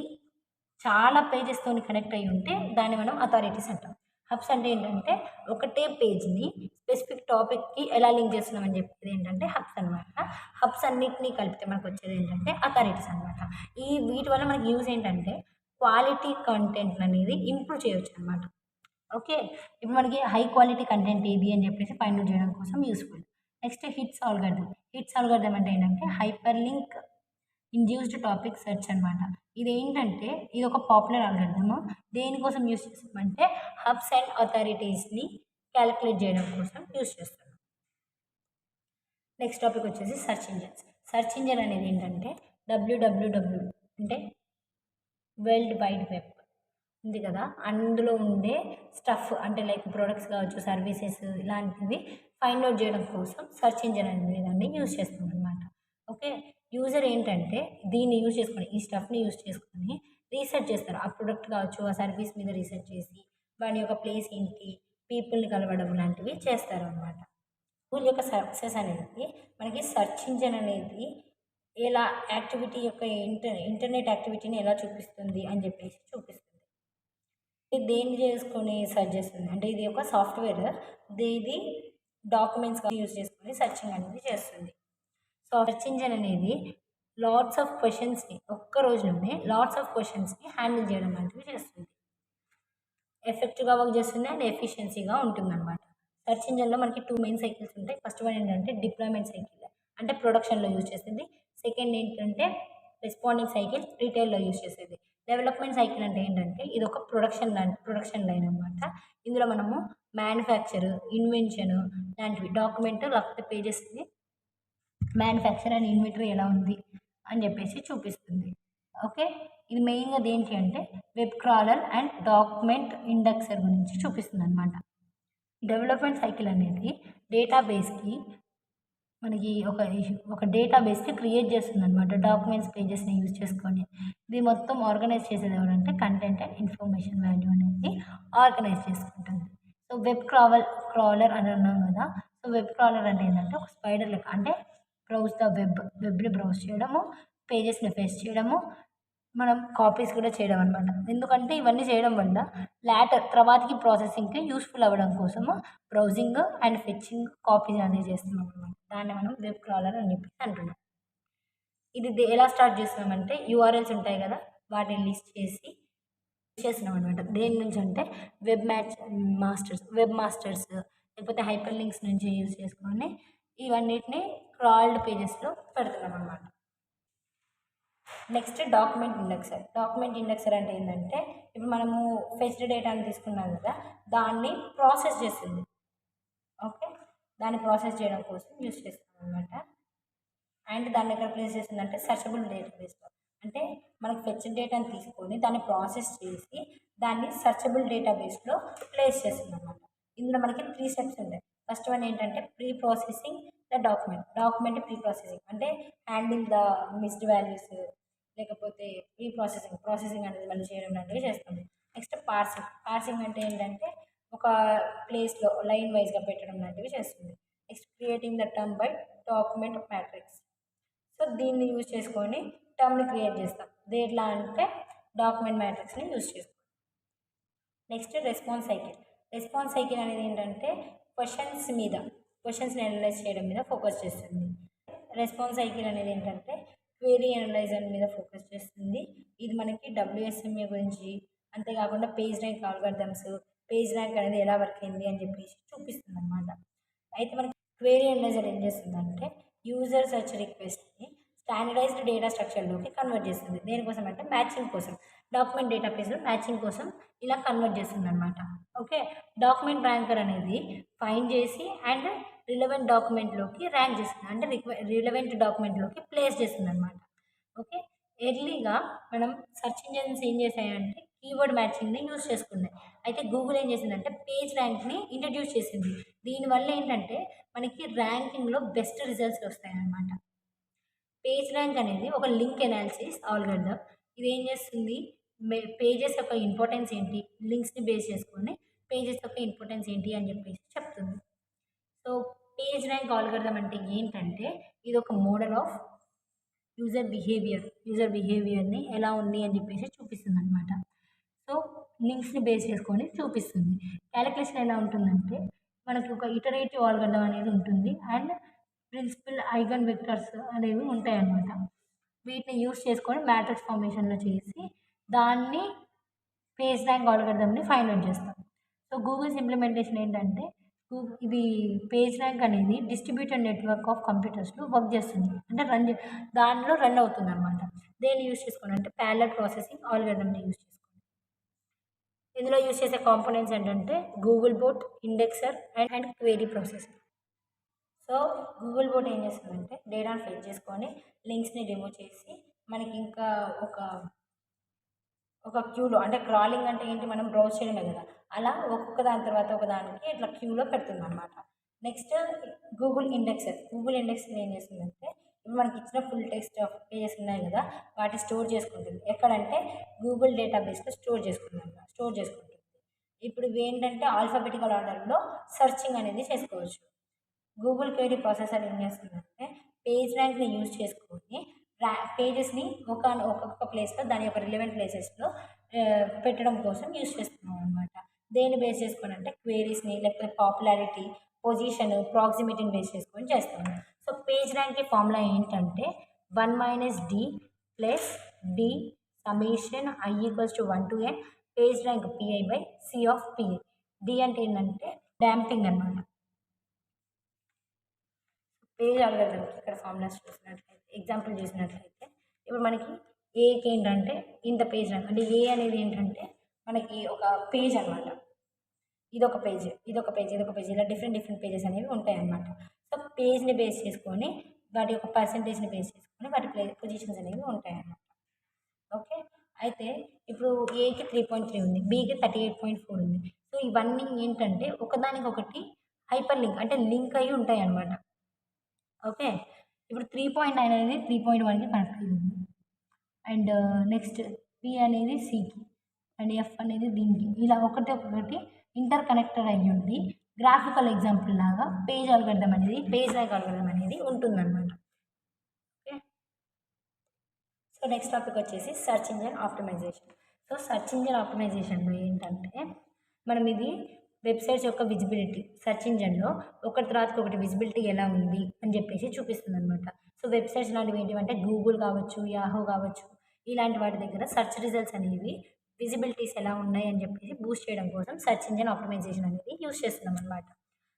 చాలా పేజెస్‌తోని కనెక్ట్ అయ్యి ఉంటే దాన్ని మనం అథారిటీస్ అంటాం. హబ్స్ అంటే ఏంటంటే ఒకటే పేజ్‌ని స్పెసిఫిక్ టాపిక్‌కి ఎలా లింక్ చేస్తున్నామని చెప్పేది ఏంటంటే హబ్స్ అనమాట. హబ్స్ అన్నిటిని కలిపితే మనకొచ్చేది ఏంటంటే అథారిటీస్ అనమాట. వీటి వల్ల మనకి యూజ్ ఏంటంటే క్వాలిటీ కంటెంట్ అనేది ఇంప్రూవ్ చేయొచ్చనమాట. ఓకే. ఇప్పుడు మనకి హై క్వాలిటీ కంటెంట్ ఏది అని చెప్పేసి ఫైండ్ ఔట్ చేయడం కోసం useful. Next hits algorithm. Hits algorithm అంటే ఏంటంటే hyper link induced topic search అనమాట. ఇదేంటంటే ఇదొక పాపులర్ ఆల్గారిథమ్. దేనికోసం యూజ్ చేస్తామంటే హబ్స్ అండ్ అథారిటీస్‌ని కాలిక్యులేట్ చేయడం కోసం యూజ్ చేస్తాం. నెక్స్ట్ టాపిక్ వచ్చేసి సెర్చ్ ఇంజిన్స్. సెర్చ్ ఇంజిన్ అనేది ఏంటంటే డబ్ల్యూడబ్ల్యూడబ్ల్యూ అంటే వరల్డ్ వైడ్ వెబ్ ఉంది కదా! అందులో ఉండే స్టఫ్ అంటే లైక్ ప్రొడక్ట్స్ కావచ్చు, సర్వీసెస్ ఇలాంటివి ఫైండ్ ఔట్ చేయడం కోసం సెర్చ్ ఇంజిన్ అనే దాన్ని యూజ్ చేస్తామనమాట. ఓకే. యూజర్ ఏంటంటే దీన్ని యూజ్ చేసుకొని ఈ స్టఫ్‌ని యూజ్ చేసుకొని రీసెర్చ్ చేస్తారు. ఆ ప్రొడక్ట్ కావచ్చు, ఆ సర్వీస్ మీద రీసెర్చ్ చేసి వాని యొక్క ప్లేస్ ఏంటి, పీపుల్‌ని కలవడం లాంటివి చేస్తారనమాట. గూగుల్ యొక్క సక్సెస్ అనేది మనకి సెర్చ్ ఇంజిన్ అనేది ఎలా యాక్టివిటీ యొక్క ఇంటర్నెట్ యాక్టివిటీని ఎలా చూపిస్తుంది అని చెప్పేసి చూపిస్తుంది. ఇది దేన్ని చేసుకొని సెర్చ్ చేస్తుంది అంటే ఇది ఒక సాఫ్ట్‌వేర్. ఇది డాక్యుమెంట్స్ యూజ్ చేసుకొని సెర్చింగ్ అనేది చేస్తుంది. సో సెర్చ్ ఇంజిన్ అనేది లాట్స్ ఆఫ్ క్వెషన్స్‌ని ఒక్క రోజులోనే లాట్స్ ఆఫ్ క్వెషన్స్‌ని హ్యాండిల్ చేయడం లాంటివి చేస్తుంది. ఎఫెక్టివ్‌గా వర్క్ చేస్తుంది అండ్ ఎఫిషియన్సీగా ఉంటుందన్నమాట. సెర్చ్ ఇంజిన్‌లో మనకి 2 మెయిన్ సైకిల్స్ ఉంటాయి. ఫస్ట్ వన్ ఏంటంటే డిప్లాయ్‌మెంట్ సైకిల్ అంటే ప్రొడక్షన్‌లో యూజ్ చేసేది. సెకండ్ ఏంటంటే రెస్పాండింగ్ సైకిల్ రిటైల్‌లో యూజ్ చేసేది. డెవలప్మెంట్ సైకిల్ అంటే ఏంటంటే ఇది ఒక ప్రొడక్షన్ లైన్ అనమాట. ఇందులో మనము మ్యానుఫ్యాక్చర్, ఇన్వెన్షన్ లాంటివి డాక్యుమెంట్ లేకపోతే పేజెస్ని మ్యానుఫ్యాక్చర్ అండ్ ఇన్వెంటరీ ఎలా ఉంది అని చెప్పేసి చూపిస్తుంది. ఓకే. ఇది మెయిన్గా దేనికి అంటే వెబ్ క్రాలర్ అండ్ డాక్యుమెంట్ ఇండెక్సర్ గురించి చూపిస్తుంది అనమాట. డెవలప్మెంట్ సైకిల్ అనేది డేటాబేస్కి మనకి ఒక డేటాబేస్ని క్రియేట్ చేస్తుంది అనమాట. డాక్యుమెంట్స్ పేజెస్ని యూజ్ చేసుకొని ఇది మొత్తం ఆర్గనైజ్ చేసేది ఎవరంటే కంటెంట్ అండ్ ఇన్ఫర్మేషన్ వాల్యూ అనేది ఆర్గనైజ్ చేసుకుంటుంది. సో క్రాలర్ అని అన్నాం కదా. సో వెబ్ క్రాలర్ అంటే ఏంటంటే ఒక స్పైడర్ లెక్క, అంటే బ్రౌజ్ ద వెబ్ని బ్రౌజ్ చేయడము, పేజెస్ని ఫేస్ చేయడము, మనం కాపీస్ కూడా చేయడం అనమాట. ఎందుకంటే ఇవన్నీ చేయడం వల్ల తర్వాతకి ప్రాసెసింగ్కి యూస్ఫుల్ అవ్వడం కోసము బ్రౌజింగ్ అండ్ ఫెచ్చింగ్ కాపీస్ అనేది చేస్తున్నాం అనమాట. దాన్ని మనం వెబ్ క్రాలర్ అని చెప్పి అంటున్నాం. ఇది ఎలా స్టార్ట్ చేస్తున్నామంటే యూఆర్ఎల్స్ ఉంటాయి కదా, వాటిని లిస్ట్ చేస్తున్నాం అనమాట. దేని నుంచి అంటే వెబ్ మాస్టర్స్ లేకపోతే హైపర్ లింక్స్ నుంచి యూజ్ చేసుకొని ఇవన్నిటిని క్రాల్డ్ పేజెస్లో పెడుతున్నాం అనమాట. నెక్స్ట్ డాక్యుమెంట్ ఇండెక్సర్ అంటే ఏంటంటే ఇప్పుడు మనము ఫెచ్డ్ డేటాని తీసుకున్నాం కదా, దాన్ని ప్రాసెస్ చేస్తుంది. ఓకే, దాన్ని ప్రాసెస్ చేయడం కోసం యూజ్ చేస్తాం అనమాట. అండ్ దాన్ని ఎక్కడ ప్లేస్ చేస్తుందంటే సర్చబుల్ డేటాబేస్లో, అంటే మనకి ఫెచ్డ్ డేటాని తీసుకొని దాన్ని ప్రాసెస్ చేసి దాన్ని సర్చబుల్ డేటాబేస్లో ప్లేస్ చేస్తుంది అనమాట. ఇందులో మనకి 3 స్టెప్స్ ఉంటాయి. ఫస్ట్ వన్ ఏంటంటే pre processing the document pre processing అంటే హ్యాండిల్ ద మిస్డ్ వాల్యూస్, లేకపోతే ప్రాసెసింగ్ అనేది మళ్ళీ చేయడం లాంటివి చేస్తుంది. నెక్స్ట్ పార్సింగ్ అంటే ఏంటంటే ఒక ప్లేస్లో లైన్ వైజ్గా పెట్టడం లాంటివి చేస్తుంది. Next creating the term by document matrix. So దీన్ని యూజ్ చేసుకొని టర్మ్ని క్రియేట్ చేస్తాం. దేంట్లో అంటే డాక్యుమెంట్ మ్యాట్రిక్స్ని యూజ్ చేసుకోండి. నెక్స్ట్ రెస్పాన్స్ సైకిల్ అనేది ఏంటంటే క్వశ్చన్స్ని అనలైజ్ చేయడం మీద ఫోకస్ చేస్తుంది. రెస్పాన్స్ సైకిల్ అనేది ఏంటంటే క్వెరీ అనలైజర్ మీద ఫోకస్ చేస్తుంది. ఇది మనకి WSMA గురించి, అంతేకాకుండా page rank algorithms, page rank అనేది ఎలా వర్క్ అయింది అని చెప్పేసి చూపిస్తుంది అనమాట. అయితే మనకి క్వెరీ అనలైజర్ ఏం చేస్తుందంటే యూజర్ సెర్చ్ రిక్వెస్ట్ని స్టాండర్డైజ్డ్ డేటా స్ట్రక్చర్లోకి కన్వర్ట్ చేస్తుంది. దేనికోసం అంటే మ్యాచింగ్ కోసం, డాక్యుమెంట్ డేటాబేస్లో మ్యాచింగ్ కోసం ఇలా కన్వర్ట్ చేస్తుంది అనమాట. ఓకే, డాక్యుమెంట్ ర్యాంకర్ అనేది ఫైండ్ చేసి అండ్ రిలవెంట్ డాక్యుమెంట్లోకి ర్యాంక్ చేస్తుంది, అంటే రిలవెంట్ డాక్యుమెంట్లోకి ప్లేస్ చేస్తుంది అనమాట. ఓకే, ఎర్లీగా మనం సెర్చ్ ఇంజన్స్ ఏం చేసాయంటే కీవర్డ్ మ్యాచింగ్ని యూజ్ చేసుకున్నాయి. అయితే గూగుల్ ఏం చేసిందంటే పేజ్ ర్యాంక్ని ఇంట్రడ్యూస్ చేసింది. దీనివల్ల ఏంటంటే మనకి ర్యాంకింగ్లో బెస్ట్ రిజల్ట్స్ వస్తాయన్నమాట. పేజ్ ర్యాంక్ అనేది ఒక లింక్ ఎనాలిసిస్ ఆల్గరిథం. ఇది ఏం చేస్తుంది, పేజెస్ యొక్క ఇంపార్టెన్స్ ఏంటి, లింక్స్ని బేస్ చేసుకొని పేజెస్ యొక్క ఇంపార్టెన్స్ ఏంటి అని చెప్పేసి చెప్తుంది. సో పేజ్ ర్యాంక్ ఆల్గరిథం అంటే ఏంటంటే ఇది ఒక మోడల్ ఆఫ్ యూజర్ బిహేవియర్ని ఎలా ఉంది అని చెప్పేసి చూపిస్తుంది అనమాట. సో లింక్స్ని బేస్ చేసుకొని చూపిస్తుంది. క్యాలిక్యులేషన్ ఎలా ఉంటుందంటే మనకి ఒక ఇటరేటివ్ ఆల్గరిథం అనేది ఉంటుంది అండ్ ప్రిన్సిపల్ ఐగన్ వెక్టర్స్ అనేవి ఉంటాయి అన్నమాట. వీటిని యూజ్ చేసుకొని మ్యాట్రిక్స్ ఫార్మేషన్లో చేసి దాన్ని పేజ్ ర్యాంక్ ఆల్గరిథంని ఫైండ్ అవుట్ చేస్తాం. సో గూగుల్స్ ఇంప్లిమెంటేషన్ ఏంటంటే ఇది పేజ్ ర్యాంక్ అనేది డిస్ట్రిబ్యూటెడ్ నెట్వర్క్ ఆఫ్ కంప్యూటర్స్లో వర్క్ చేస్తుంది, అంటే దానిలో రన్ అవుతుంది అనమాట. దేన్ని యూజ్ చేసుకోండి అంటే ప్యారలల్ ప్రాసెసింగ్ ఆల్గరిథంని యూజ్ చేసుకోండి. ఇందులో యూజ్ చేసే కాంపోనెంట్స్ ఏంటంటే Google bot, indexer and query processing. So Google bot ఏం చేస్తుందంటే డేటాను ఫెచ్ చేసుకొని లింక్స్ని రిమూవ్ చేసి మనకి ఇంకా ఒక క్యూలో, అంటే క్రాలింగ్ అంటే ఏంటి, మనం బ్రౌజ్ చేయడమే కదా, అలా ఒక్కొక్క దాని తర్వాత ఒక దానికి ఇట్లా క్యూలో పెడుతుంది అనమాట. నెక్స్ట్ గూగుల్ ఇండెక్సర్ ఏం చేస్తుందంటే ఇప్పుడు మనకి ఇచ్చిన ఫుల్ టెక్స్ట్ ఆఫ్ పేజెస్ ఉన్నాయి కదా, వాటిని స్టోర్ చేసుకుంటుంది. ఎక్కడంటే గూగుల్ డేటాబేస్లో స్టోర్ చేసుకుంటుంది. ఇప్పుడు ఇవి ఏంటంటే ఆల్ఫాబెటికల్ ఆర్డర్లో సర్చింగ్ అనేది చేసుకోవచ్చు. గూగుల్ క్వెరీ ప్రాసెసర్ ఏం చేస్తుందంటే పేజ్ ర్యాంక్ని యూజ్ చేసుకొని పేజెస్ని ఒక్కొక్క ప్లేస్లో దాని యొక్క రిలవెంట్ ప్లేసెస్లో పెట్టడం కోసం యూజ్ చేస్తున్నాం అనమాట. దేన్ని బేస్ చేసుకొని అంటే క్వెరీస్ని, లేకపోతే పాపులారిటీ, పొజిషన్, ప్రాక్సిమిటీని బేస్ చేసుకొని చేస్తాము. సో పేజ్ ర్యాంక్కి ఫార్ములా ఏంటంటే 1 - D + D summation I = 1 to n page rank PI/C/PI. D అంటే ఏంటంటే డాంపింగ్ అనమాట. పేజ్ ఆల్గరిథంకి ఇక్కడ ఫార్ములాస్ చూసినట్లయితే, ఎగ్జాంపుల్ చూసినట్లయితే ఇప్పుడు మనకి ఏకి ఏంటంటే ఇంత పేజ్ అంటే ఏ అనేది ఏంటంటే మనకి ఒక పేజ్ అనమాట. ఇదొక పేజ్, ఇదొక పేజ్, ఇదొక పేజ్ ఇలా డిఫరెంట్ డిఫరెంట్ పేజెస్ అనేవి ఉంటాయన్నమాట. సో పేజ్ని బేస్ చేసుకొని వాటి యొక్క పర్సంటేజ్ని బేస్ చేసుకొని వాటి పొజిషన్స్ అనేవి ఉంటాయన్నమాట. ఓకే. అయితే ఇప్పుడు ఏకి 3.3 ఉంది, బికి 38.4 ఉంది. సో ఇవన్నీ ఏంటంటే ఒకదానికొకటి హైపర్ లింక్ అంటే లింక్ అయ్యి ఉంటాయన్నమాట. ఓకే. ఇప్పుడు 3.9 అనేది 3.1కి కనెక్ట్ అయ్యి ఉంది. అండ్ నెక్స్ట్ పి అనేది సికి అండ్ ఎఫ్ అనేది దీనికి ఇలా ఒకటి ఇంటర్ కనెక్టెడ్ అయ్యి ఉండి గ్రాఫికల్ ఎగ్జాంపుల్ లాగా పేజ్ అల్గోరిథం అనేది పేజ్ ర్యాంక్ అల్గోరిథం అనేది ఉంటుందన్నమాట. ఓకే. సో నెక్స్ట్ టాపిక్ వచ్చేసి search engine optimisation. So search engine ఆప్టిమైజేషన్లో ఏంటంటే మనం ఇది వెబ్సైట్స్ యొక్క విజిబిలిటీ సెర్చ్ ఇంజిన్లో ఒకటి తర్వాతకి ఒకటి విజిబిలిటీ ఎలా ఉంది అని చెప్పేసి చూపిస్తుంది అనమాట. సో వెబ్సైట్స్ లాంటివి ఏంటివంటే గూగుల్ కావచ్చు, యాహూ కావచ్చు, ఇలాంటి వాటి దగ్గర సెర్చ్ రిజల్ట్స్ అనేవి విజిబిలిటీస్ ఎలా ఉన్నాయి అని చెప్పేసి బూస్ట్ చేయడం కోసం సెర్చ్ ఇంజిన్ ఆప్టిమైజేషన్ అనేది యూస్ చేస్తున్నాం అనమాట.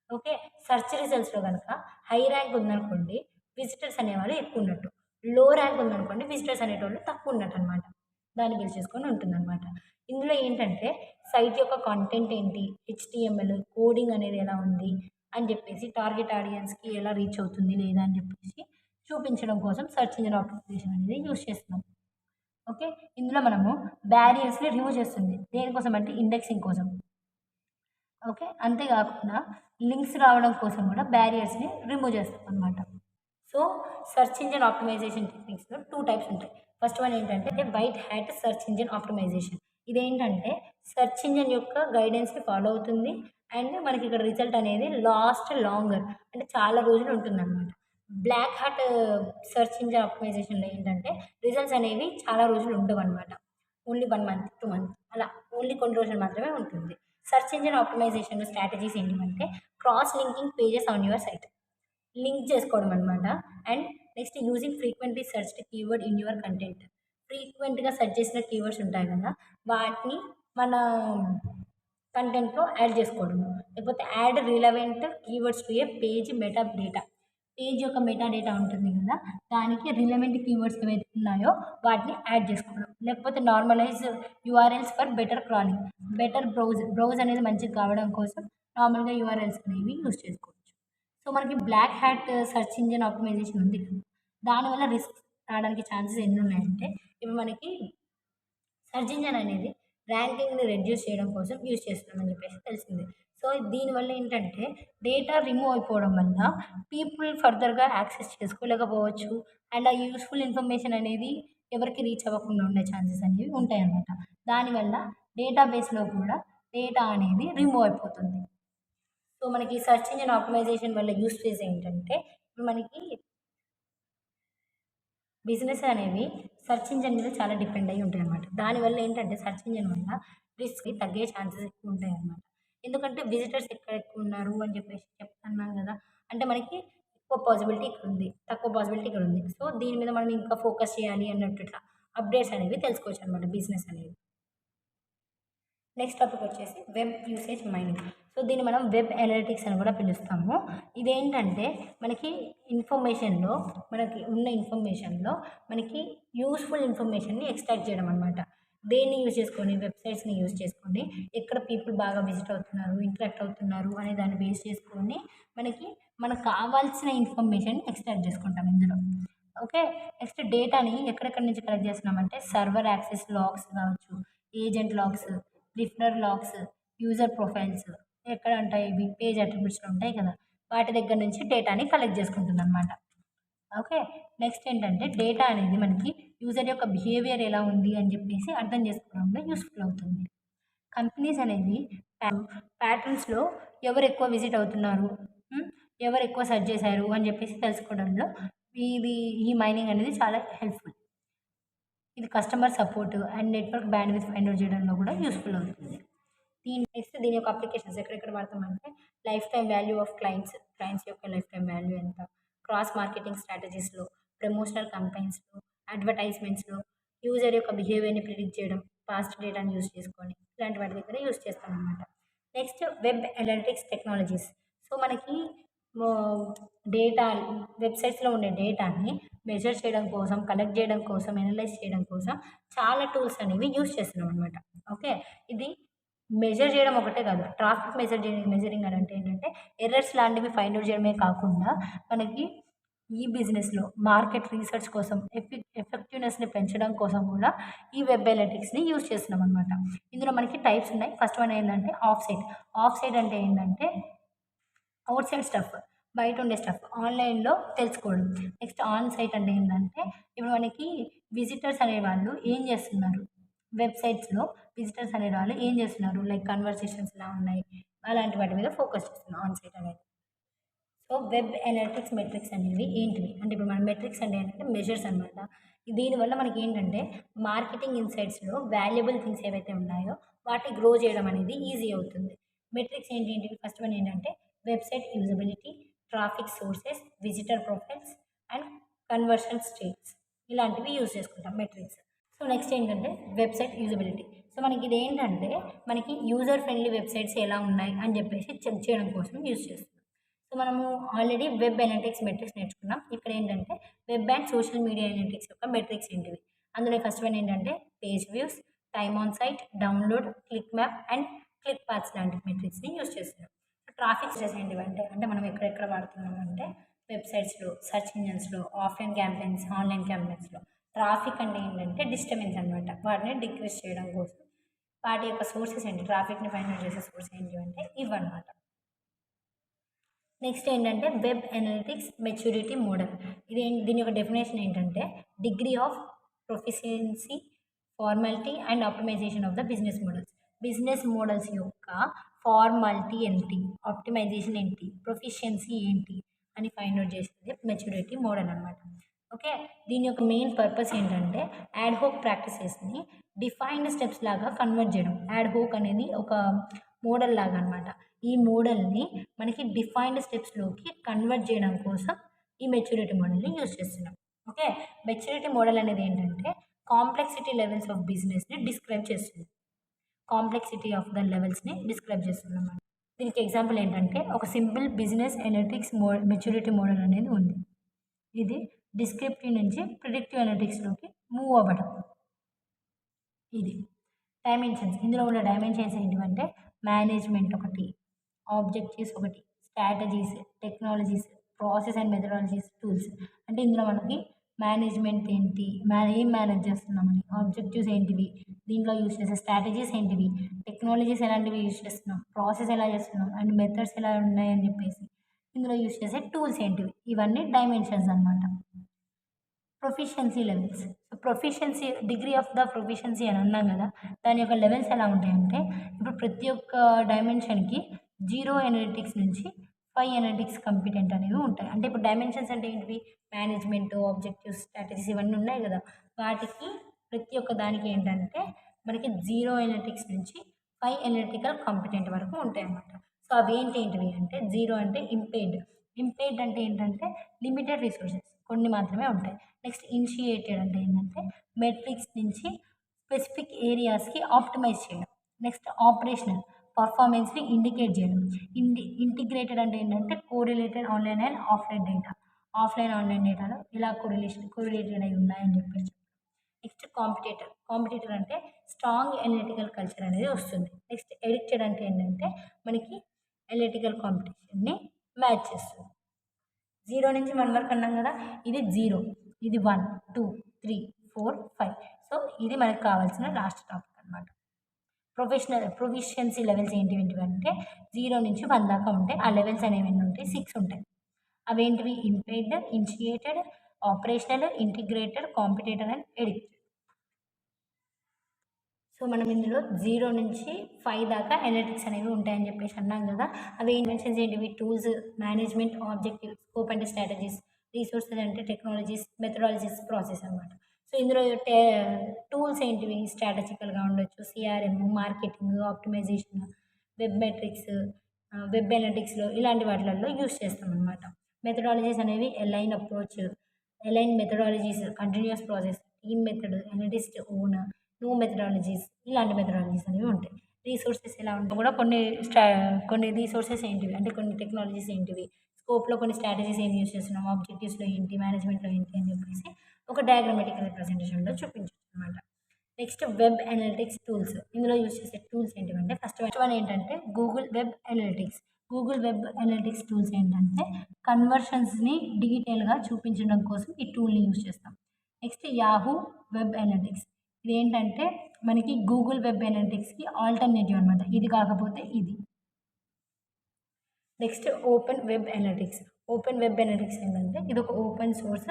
ఓకే. సెర్చ్ రిజల్ట్స్లో కనుక హై ర్యాంక్ ఉందనుకోండి విజిటర్స్ అనేవాళ్ళు ఎక్కువ ఉన్నట్టు, లో ర్యాంక్ ఉందనుకోండి విజిటర్స్ అనేటోళ్ళు తక్కువ ఉన్నట్టు అనమాట. దాన్ని బేస్ చేసుకొని ఉంటుందన్నమాట. ఇందులో ఏంటంటే సైట్ యొక్క కంటెంట్ ఏంటి, హెచ్టీఎంఎల్ కోడింగ్ అనేది ఎలా ఉంది అని చెప్పేసి టార్గెట్ ఆడియన్స్కి ఎలా రీచ్ అవుతుంది లేదా అని చెప్పేసి చూపించడం కోసం సెర్చ్ ఇంజిన్ ఆప్టిమైజేషన్ అనేది యూస్ చేస్తున్నాం. ఓకే. ఇందులో మనము బ్యారియర్స్ని రిమూవ్ చేస్తుంది దేనికోసం అంటే ఇండెక్సింగ్ కోసం. ఓకే. అంతేకాకుండా లింక్స్ రావడం కోసం కూడా బ్యారియర్స్ని రిమూవ్ చేస్తాం అనమాట. సో సెర్చ్ ఇంజిన్ ఆప్టిమైజేషన్ టెక్నిక్స్లో 2 టైప్స్ ఉంటాయి. ఫస్ట్ వన్ ఏంటంటే white hat search engine optimisation. ఇదేంటంటే సెర్చ్ ఇంజిన్ యొక్క గైడెన్స్ని ఫాలో అవుతుంది అండ్ మనకి ఇక్కడ రిజల్ట్ అనేది లాంగర్ అంటే చాలా రోజులు ఉంటుందన్నమాట. బ్లాక్ హ్యాట్ సెర్చ్ ఇంజిన్ ఆప్టిమైజేషన్లో ఏంటంటే రిజల్ట్స్ అనేవి చాలా రోజులు ఉండవన్నమాట. ఓన్లీ 1 మంత్ 2 మంత్ అలా ఓన్లీ కొన్ని రోజులు మాత్రమే ఉంటుంది. సెర్చ్ ఇంజిన్ ఆప్టిమైజేషన్ స్ట్రాటజీస్ ఏంటంటే cross linking pages on your site link చేసుకోవడం అనమాట. And next using frequently searched keyword in your content. ఫ్రీక్వెంట్గా సెర్చ్ చేసిన కీవర్డ్స్ ఉంటాయి కదా వాటిని మన కంటెంట్లో యాడ్ చేసుకోవడము. లేకపోతే add relevant keywords to a page meta data. Page యొక్క మెటా డేటా ఉంటుంది కదా దానికి రిలవెంట్ కీవర్డ్స్ ఏవైతే ఉన్నాయో వాటిని యాడ్ చేసుకోవడం. లేకపోతే normalise URLs for better crawling. Better browse అనేది మంచిగా కావడం కోసం నార్మల్గా యూఆర్ఎల్స్ అనేవి యూస్ చేసుకోవచ్చు. సో మనకి black hat search engine optimization ఉంది కదా దానివల్ల రిస్క్ రావడానికి ఛాన్సెస్ ఎన్ని ఉన్నాయంటే ఇప్పుడు మనకి సెర్చ్ ఇంజిన్ అనేది ర్యాంకింగ్ని రెడ్యూస్ చేయడం కోసం యూజ్ చేస్తున్నామని చెప్పేసి తెలిసింది. సో దీనివల్ల ఏంటంటే డేటా రిమూవ్ అయిపోవడం వల్ల పీపుల్ ఫర్దర్గా యాక్సెస్ చేసుకోలేకపోవచ్చు అండ్ ఆ యూస్ఫుల్ ఇన్ఫర్మేషన్ అనేది ఎవరికి రీచ్ అవ్వకుండా ఉండే ఛాన్సెస్ అనేవి ఉంటాయన్నమాట. దానివల్ల డేటాబేస్లో కూడా డేటా అనేది రిమూవ్ అయిపోతుంది. సో మనకి సెర్చ్ ఇంజిన్ ఆప్టిమైజేషన్ వల్ల యూస్ఫుల్స్ ఏంటంటే ఇప్పుడు మనకి బిజినెస్ అనేవి సెర్చ్ ఇంజిన్ మీద చాలా డిపెండ్ అయ్యి ఉంటాయి అన్నమాట. దానివల్ల ఏంటంటే సెర్చ్ ఇంజిన్ వల్ల రిస్క్ తగ్గే ఛాన్సెస్ ఎక్కువ ఉంటాయి అన్నమాట. ఎందుకంటే విజిటర్స్ ఎక్కడ ఎక్కువ ఉన్నారు అని చెప్పేసి చెప్తున్నాం కదా అంటే మనకి ఎక్కువ పాసిబిలిటీ ఇక్కడ ఉంది, తక్కువ పాసిబిలిటీ ఇక్కడ ఉంది. సో దీని మీద మనం ఇంకా ఫోకస్ చేయాలి అన్నట్టు ఇట్లా అప్డేట్స్ అనేవి తెలుసుకోవచ్చు అనమాట బిజినెస్ అనేది. నెక్స్ట్ టాపిక్ వచ్చేసి వెబ్ యూసేజ్ మైనింగ్. సో దీన్ని మనం వెబ్ అనలిటిక్స్ అని కూడా పిలుస్తాము. ఇదేంటంటే మనకి ఇన్ఫర్మేషన్లో మనకి ఉన్న ఇన్ఫర్మేషన్లో మనకి యూస్ఫుల్ ఇన్ఫర్మేషన్ని ఎక్స్ట్రాక్ట్ చేయడం అనమాట. దేన్ని యూజ్ చేసుకొని వెబ్సైట్స్ని యూజ్ చేసుకొని ఎక్కడ పీపుల్ బాగా విజిట్ అవుతున్నారు ఇంటరాక్ట్ అవుతున్నారు అనే దాన్ని బేస్ చేసుకొని మనకు కావాల్సిన ఇన్ఫర్మేషన్ ఎక్స్ట్రాక్ట్ చేసుకుంటాం ఇందులో. ఓకే. నెక్స్ట్ డేటాని ఎక్కడెక్కడి నుంచి కలెక్ట్ చేస్తున్నామంటే సర్వర్ యాక్సెస్ లాగ్స్ కావచ్చు, agent logs, lifter logs, user profiles ఎక్కడ ఉంటాయి ఇవి పేజ్ అట్రిబ్యూట్స్లో ఉంటాయి కదా వాటి దగ్గర నుంచి డేటాని కలెక్ట్ చేసుకుంటుంది అనమాట. ఓకే. నెక్స్ట్ ఏంటంటే డేటా అనేది మనకి యూజర్ యొక్క బిహేవియర్ ఎలా ఉంది అని చెప్పేసి అర్థం చేసుకోవడంలో యూస్ఫుల్ అవుతుంది. కంపెనీస్ అనేది ప్యాటర్న్స్లో ఎవరు ఎక్కువ విజిట్ అవుతున్నారు, ఎవరు ఎక్కువ సెర్చ్ చేశారు అని చెప్పేసి తెలుసుకోవడంలో ఈ మైనింగ్ అనేది చాలా హెల్ప్ఫుల్. ఇది customer support and network bandwidth find out చేయడంలో కూడా యూస్ఫుల్ అవుతుంది. దీని యొక్క అప్లికేషన్స్ ఎక్కడెక్కడ వాడతామంటే life time value of clients యొక్క లైఫ్ టైం వాల్యూ ఎంత, క్రాస్ మార్కెటింగ్ స్ట్రాటజీస్లో, ప్రమోషనల్ కంపెయిన్స్లో, అడ్వర్టైజ్మెంట్స్లో, యూజర్ యొక్క బిహేవియర్ని ప్రిడిక్ట్ చేయడం పాస్ట్ డేటాని యూజ్ చేసుకొని ఇలాంటి వాటి దగ్గర యూజ్ చేస్తామన్నమాట. Next web analytics technologies. So మనకి డేటా వెబ్సైట్స్లో ఉండే డేటాని మెజర్ చేయడం కోసం, కలెక్ట్ చేయడం కోసం, అనలైజ్ చేయడం కోసం చాలా టూల్స్ అనేవి యూజ్ చేస్తున్నాం అనమాట. ఓకే. ఇది మెజర్ చేయడం ఒకటే కాదు, ట్రాఫిక్ మెజరింగ్ అని అంటే ఏంటంటే ఎర్రర్స్ లాంటివి ఫైండ్ అవుట్ చేయడమే కాకుండా మనకి ఈ బిజినెస్లో మార్కెట్ రీసెర్చ్ కోసం ఎఫెక్టివ్నెస్ని పెంచడం కోసం కూడా ఈ వెబ్ అనలిటిక్స్ని యూజ్ చేస్తున్నాం అనమాట. ఇందులో మనకి టైప్స్ ఉన్నాయి. ఫస్ట్ వన్ ఏంటంటే ఆఫ్ సైట్. ఆఫ్ సైట్ అంటే ఏంటంటే అవుట్ సైడ్ స్టఫ్, బయట ఉండే స్టఫ్ ఆన్లైన్లో తెలుసుకోవడం. నెక్స్ట్ ఆన్ సైట్ అంటే ఏంటంటే ఇప్పుడు మనకి విజిటర్స్ అనేవాళ్ళు ఏం చేస్తున్నారు, వెబ్సైట్స్లో విజిటర్స్ అనేవాళ్ళు ఏం చేస్తున్నారు, లైక్ కన్వర్సేషన్స్ ఎలా ఉన్నాయి, అలాంటి వాటి మీద ఫోకస్ చేస్తున్నాం ఆన్ సైట్ అనేది. సో వెబ్ అనలిటిక్స్ మెట్రిక్స్ అనేవి ఏంటివి అంటే, ఇప్పుడు మన మెట్రిక్స్ అంటే ఏంటంటే మెజర్స్ అనమాట. దీనివల్ల మనకి ఏంటంటే మార్కెటింగ్ ఇన్సైట్స్లో వాల్యుబుల్ థింగ్స్ ఏవైతే ఉన్నాయో వాటిని గ్రో చేయడం అనేది ఈజీ అవుతుంది. మెట్రిక్స్ ఏంటి ఏంటివి, ఫస్ట్ వన్ ఏంటంటే website usability, traffic sources, visitor profiles and conversion states, ఇలాంటివి యూజ్ చేసుకుంటాం మెట్రిక్స్. సో నెక్స్ట్ ఏంటంటే వెబ్సైట్ యూజబిలిటీ. సో మనకి ఇది ఏంటంటే మనకి యూజర్ ఫ్రెండ్లీ వెబ్సైట్స్ ఎలా ఉన్నాయి అని చెప్పేసి చెక్ చేయడం కోసం యూజ్ చేస్తున్నాం. సో మనము ఆల్రెడీ వెబ్ అనలిటిక్స్ మెట్రిక్స్ నేర్చుకున్నాం. ఇక్కడ ఏంటంటే web and social media analytics యొక్క మెట్రిక్స్ ఏంటివి, అందులో ఫస్ట్ వన్ ఏంటంటే page views, time on site, download, click map and click paths లాంటి మెట్రిక్స్ని యూజ్ చేస్తున్నాం. ట్రాఫిక్ సోర్సెస్ ఏంటివి అంటే మనం ఎక్కడెక్కడ వాడుతున్నాం అంటే వెబ్సైట్స్లో, సెర్చ్ ఇంజన్స్లో, ఆఫ్లైన్ క్యాంపెయిన్స్, ఆన్లైన్ క్యాంపెయిన్స్లో. ట్రాఫిక్ అంటే ఏంటంటే డిస్టర్బెన్స్ అనమాట, వాటిని డిక్రీజ్ చేయడం కోసం వాటి యొక్క సోర్సెస్ ఏంటి, ట్రాఫిక్ని ఫైండ్ అవుట్ చేసే సోర్స్ ఏంటి అంటే ఇవన్నమాట. నెక్స్ట్ ఏంటంటే వెబ్ అనలిటిక్స్ మెచ్యూరిటీ మోడల్. దీని యొక్క డెఫినేషన్ ఏంటంటే degree of proficiency, formality and optimization of the business models. Business models యొక్క ఫార్మాలిటీ ఏంటి, ఆప్టిమైజేషన్ ఏంటి, ప్రొఫిషియన్సీ ఏంటి అని ఫైండ్ అవుట్ చేసేది మెచ్యూరిటీ మోడల్ అనమాట. ఓకే. దీని యొక్క మెయిన్ పర్పస్ ఏంటంటే యాడ్ హోక్ ప్రాక్టీసెస్ని డిఫైన్డ్ స్టెప్స్ లాగా కన్వర్ట్ చేయడం. యాడ్ హోక్ అనేది ఒక మోడల్ లాగా అనమాట. ఈ మోడల్ని మనకి డిఫైన్డ్ స్టెప్స్లోకి కన్వర్ట్ చేయడం కోసం ఈ మెచ్యూరిటీ మోడల్ని యూజ్ చేస్తున్నాం. ఓకే. మెచ్యూరిటీ మోడల్ అనేది ఏంటంటే కాంప్లెక్సిటీ లెవెల్స్ ఆఫ్ బిజినెస్ని డిస్క్రైబ్ చేస్తుంది. కాంప్లెక్సిటీ ఆఫ్ ద లెవెల్స్ని డిస్క్రైబ్ చేస్తున్నాం. దీనికి ఎగ్జాంపుల్ ఏంటంటే ఒక simple business analytics maturity model అనేది ఉంది. ఇది డిస్క్రిప్టివ్ నుంచి ప్రిడిక్టివ్ అనలిటిక్స్లోకి మూవ్ అవ్వడం. ఇది డైమెన్షన్స్. ఇందులో ఉన్న డైమెన్షన్స్ ఏంటివంటే మేనేజ్మెంట్ ఒకటి, ఆబ్జెక్టివ్స్ ఒకటి, strategies, technologies, process and methodologies, tools. అంటే ఇందులో మనకి మేనేజ్మెంట్ ఏంటి, ఏం మేనేజ్ చేస్తున్నామని, ఆబ్జెక్టివ్స్ ఏంటివి, దీంట్లో యూజ్ చేసే స్ట్రాటజీస్ ఏంటివి, టెక్నాలజీస్ ఎలాంటివి యూజ్ చేస్తున్నాం, ప్రాసెస్ ఎలా చేస్తున్నాం అండ్ మెథడ్స్ ఎలా ఉన్నాయని చెప్పేసి ఇందులో యూజ్ చేసే టూల్స్ ఏంటివి, ఇవన్నీ డైమెన్షన్స్ అనమాట. Proficiency levels. So proficiency, degree of the proficiency అని అన్నాం కదా, దాని యొక్క లెవెల్స్ ఎలా ఉంటాయంటే ఇప్పుడు ప్రతి ఒక్క డైమెన్షన్కి 0 అనలిటిక్స్ నుంచి 5 అనలిటిక్స్ కంపిటెంట్ అనేవి ఉంటాయి. అంటే ఇప్పుడు డైమెన్షన్స్ అంటే ఏంటివి, మేనేజ్మెంట్, ఆబ్జెక్టివ్స్, స్ట్రాటజీస్ ఇవన్నీ ఉన్నాయి కదా, వాటికి ప్రతి ఒక్క దానికి ఏంటంటే మనకి 0 అనలిటిక్స్ నుంచి 5 అనలిటికల్ కాంపిటెంట్ వరకు ఉంటాయి అన్నమాట. సో అవి ఏంటివి అంటే 0 అంటే ఇంపేర్డ్ అంటే ఏంటంటే లిమిటెడ్ రిసోర్సెస్, కొన్ని మాత్రమే ఉంటాయి. నెక్స్ట్ ఇనిషియేటెడ్ అంటే ఏంటంటే మెట్రిక్స్ నుంచి స్పెసిఫిక్ ఏరియాస్కి ఆప్టిమైజ్ చేయడం. నెక్స్ట్ ఆపరేషనల్, పర్ఫార్మెన్స్ని ఇండికేట్ చేయడం. ఇంటిగ్రేటెడ్ అంటే ఏంటంటే correlated online and offline data, offline online డేటాలో ఇలా కోరిలేటెడ్ అయి ఉన్నాయని చెప్పేసి. నెక్స్ట్ కాంపిటేటర్ అంటే స్ట్రాంగ్ అనలిటికల్ కల్చర్ అనేది వస్తుంది. నెక్స్ట్ ఎడిక్టెడ్ అంటే ఏంటంటే మనకి అనలిటికల్ కాంపిటీషన్ని మ్యాచ్ చేస్తుంది. 0 నుంచి 1 వరకు అన్నాం కదా, ఇది 0, ఇది 1, 2, 3, 4, 5. సో ఇది మనకు కావాల్సిన లాస్ట్ టాపిక్ అనమాట. ప్రొఫిషియన్సీ లెవెల్స్ ఏంటివి అంటే 0 నుంచి 1 దాకా ఉంటాయి. ఆ లెవెల్స్ అనేవి ఎన్ని ఉంటాయి, 6 ఉంటాయి. అవేంటివి, impaired, initiated, operational, integrated, competitor and addicted. So మనం ఇందులో 0 నుంచి 5 దాకా అనలిటిక్స్ అనేవి ఉంటాయని చెప్పేసి అన్నాం కదా, అవి ఇన్వెన్షన్స్ ఏంటివి, టూల్స్, మేనేజ్మెంట్, ఆబ్జెక్టివ్, స్కోప్ అంటే స్ట్రాటజీస్, రీసోర్సెస్ అంటే టెక్నాలజీస్, మెథడాలజీస్, ప్రాసెస్ అనమాట. సో ఇందులో టూల్స్ ఏంటివి, స్ట్రాటజికల్గా ఉండొచ్చు, CRM, marketing, optimisation, web metrics, web అనలిటిక్స్లో ఇలాంటి వాటిలలో యూస్ చేస్తాం అనమాట. మెథడాలజీస్ అనేవి align methodologies, continuous process, team method, analyst own, no methodologies, ఇలాంటి మెథడాలజీస్ అనేవి ఉంటాయి. రీసోర్సెస్ ఎలా ఉంటాయి కూడా కొన్ని రీసోర్సెస్ ఏంటివి అంటే కొన్ని టెక్నాలజీస్ ఏంటివి, స్కోప్లో కొన్ని స్ట్రాటజీస్ ఏం యూస్ చేస్తున్నాం, ఆబ్జెక్టివ్స్లో ఏంటి, మేనేజ్మెంట్లో ఏంటి అని చెప్పేసి ఒక డయాగ్రమాటికల్ రిప్రజెంటేషన్లో చూపించచ్చు అనమాట. Next web analytics tools. ఇందులో యూస్ చేసే టూల్స్ ఏంటివంటే ఫస్ట్ వన్ ఏంటంటే Google web analytics. Google web analytics tools ఏంటంటే కన్వర్షన్స్ని డీటెయిల్గా చూపించడం కోసం ఈ టూల్ని యూస్ చేస్తాం. Next Yahoo web analytics. ఇదేంటంటే మనకి గూగుల్ వెబ్ అనలిటిక్స్కి ఆల్టర్నేటివ్ అనమాట, ఇది కాకపోతే ఇది. Next open web analytics. Open web analytics ఏంటంటే ఇది ఒక ఓపెన్ సోర్స్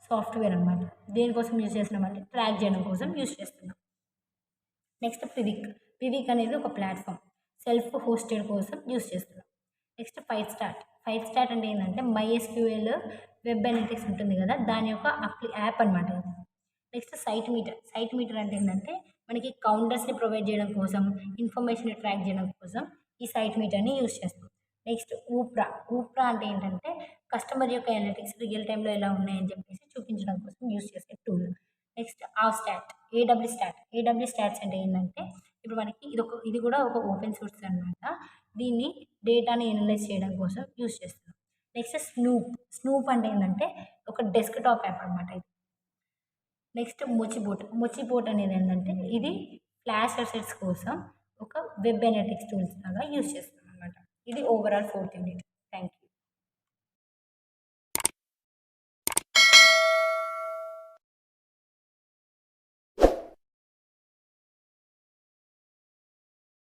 సాఫ్ట్వేర్ అనమాట. దేనికోసం యూజ్ చేస్తున్నామంటే ట్రాక్ చేయడం కోసం యూజ్ చేస్తున్నాం. నెక్స్ట్ పివిక్. పివిక్ అనేది ఒక ప్లాట్ఫామ్ సెల్ఫ్ హోస్టెడ్ కోసం యూజ్ చేస్తున్నాం. Next five start. Five start అంటే ఏంటంటే MySQL వెబ్ అనలిటిక్స్ ఉంటుంది కదా, దాని యొక్క యాప్ అనమాట ఇది. Next site meter. Site meter అంటే ఏంటంటే మనకి కౌంటర్స్ని ప్రొవైడ్ చేయడం కోసం, ఇన్ఫర్మేషన్ ట్రాక్ చేయడం కోసం ఈ సైట్ మీటర్ని యూజ్ చేస్తాం. నెక్స్ట్ ఊప్రా. ఊప్రా అంటే ఏంటంటే కస్టమర్ యొక్క అనలిటిక్స్ రియల్ టైంలో ఎలా ఉన్నాయని చెప్పేసి చూపించడం కోసం యూజ్ చేసే tool. Next stat. A W stats అంటే ఏంటంటే ఇప్పుడు మనకి ఇది కూడా ఒక ఓపెన్ సోర్స్ అనమాట. దీన్ని డేటాని ఎనలైజ్ చేయడం కోసం యూజ్ చేస్తున్నాం. Next snoop. స్నూప్ అంటే ఏంటంటే ఒక డెస్క్టాప్ యాప్ అనమాట ఇది. నెక్స్ట్ మొచిబోట్ అనేది ఏంటంటే ఇది ఫ్లాష్ అసెట్స్ కోసం ఒక వెబ్ అనలిటిక్స్ టూల్స్ లాగా యూజ్ చేస్తాం అనమాట. ఇది overall 4th unit. Thank you.